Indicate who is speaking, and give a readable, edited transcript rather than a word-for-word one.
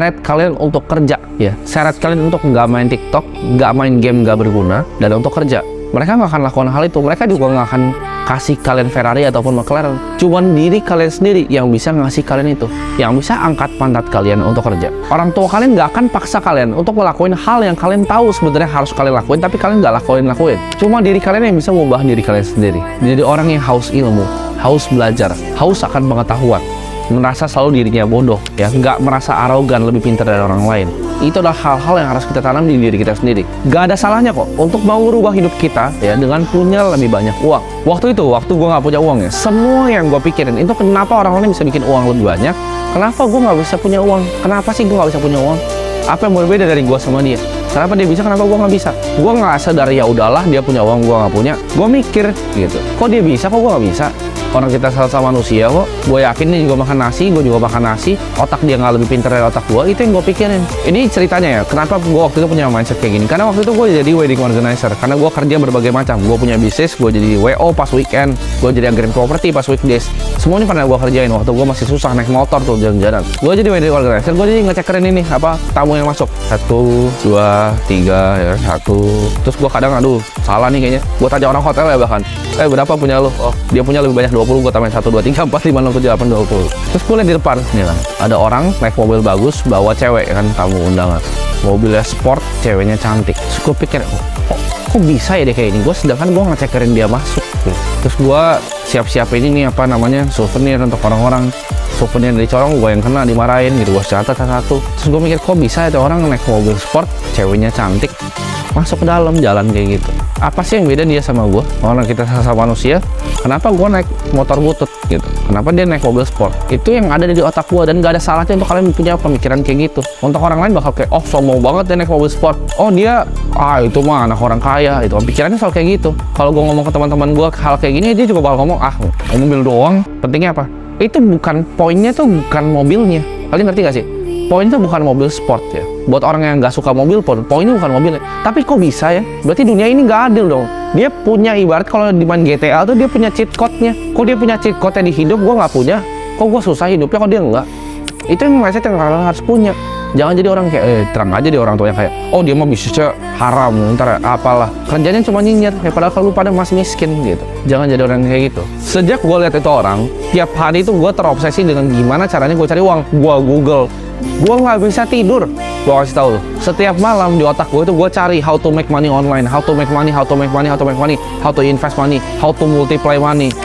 Speaker 1: seret kalian untuk kerja ya, seret kalian untuk nggak main TikTok, nggak main game nggak berguna, dan untuk kerja. Mereka nggak akan lakukan hal itu. Mereka juga nggak akan kasih kalian Ferrari ataupun McLaren. Cuman diri kalian sendiri yang bisa ngasih kalian itu, yang bisa angkat pantat kalian untuk kerja. Orang tua kalian nggak akan paksa kalian untuk ngelakuin hal yang kalian tahu sebenarnya harus kalian lakuin, tapi kalian nggak lakuin. Cuma diri kalian yang bisa mengubah diri kalian sendiri. Jadi orang yang haus ilmu, haus belajar, haus akan pengetahuan, merasa selalu dirinya bodoh, ya, nggak merasa arogan lebih pintar dari orang lain. Itu adalah hal-hal yang harus kita tanam di diri kita sendiri. Gak ada salahnya kok untuk mau merubah hidup kita ya dengan punya lebih banyak uang. Waktu gue nggak punya uang ya, semua yang gue pikirin itu kenapa orang lain bisa bikin uang lebih banyak, kenapa gue nggak bisa punya uang, kenapa sih gue nggak bisa punya uang, apa yang berbeda dari gue sama dia, kenapa dia bisa, kenapa gue nggak bisa. Gue nggak sadar ya udahlah dia punya uang, gue nggak punya. Gue mikir gitu, kok dia bisa, kok gue nggak bisa. Orang kita sama manusia kok. Gue yakin dia juga makan nasi, gue juga makan nasi. Otak dia nggak lebih pintar dari otak gue. Itu yang gue pikirin. Ini ceritanya ya, kenapa gue waktu itu punya mindset kayak gini. Karena waktu itu gue jadi wedding organizer. Karena gue kerja berbagai macam. Gue punya bisnis, gue jadi WO pas weekend, gue jadi agen properti pas weekdays. Semua ini pernah gue kerjain waktu gue masih susah naik motor tuh jalan-jalan. Gue jadi wedding organizer, gue jadi ngecekerin ini apa tamu yang masuk. 1, 2, 3 ya, 1. Terus gue kadang aduh salah nih kayaknya. Gue tanya orang hotel ya bahkan, berapa punya lo? Oh dia punya lebih banyak 20, gue tambahin 1, 2, 3, 4, 5, 6, 7, 8, 20. Terus gue liat di depan nih kan, ada orang naik mobil bagus bawa cewek kan, tamu undangan, mobilnya sport, ceweknya cantik. Terus gue pikir kok bisa ya deh kayak ini. Gue sedangkan gue ngecekerin dia masuk gitu. Terus gue siap-siap ini nih apa namanya souvenir untuk orang-orang, souvenir dari corong gue yang kena dimarahin gitu. Gue catat satu. Terus gue mikir kok bisa ya orang naik mobil sport, ceweknya cantik, masuk ke dalam jalan kayak gitu. Apa sih yang beda dia sama gue? Orang kita sama manusia, kenapa gue naik motor butut gitu? Kenapa dia naik mobil sport? Itu yang ada di otak gue, dan gak ada salahnya untuk kalian punya pemikiran kayak gitu. Untuk orang lain bakal kayak, oh sombong banget dia naik mobil sport. Oh dia, itu mah anak orang kaya. Itu pikirannya soal kayak gitu. Kalau gue ngomong ke teman-teman gue hal kayak gini, dia juga bakal ngomong, mobil doang, pentingnya apa? Itu bukan poinnya, tuh bukan mobilnya. Kalian ngerti gak sih? Poinnya bukan mobil sport ya. Buat orang yang nggak suka mobil pun, poinnya bukan mobilnya. Tapi kok bisa ya? Berarti dunia ini nggak adil dong. Dia punya ibarat kalau di main GTA tuh dia punya cheat code-nya. Kok dia punya cheat code-nya di hidup, gue nggak punya. Kok gue susah hidupnya, kok dia nggak? Itu yang mindset yang kalian harus punya. Jangan jadi orang kayak, terang aja dia orang tua yang kayak, oh dia mah bisnisnya haram, ntar apalah. Kerjanya cuma nyinyir, padahal kalau lu pada masih miskin gitu. Jangan jadi orang kayak gitu. Sejak gue lihat itu orang, tiap hari itu gue terobsesi dengan gimana caranya gue cari uang. Gue Google, gue nggak bisa tidur. Gue kasih tau lo, setiap malam di otak gue itu gue cari how to make money online, how to make money, how to make money, how to make money, how to invest money, how to multiply money.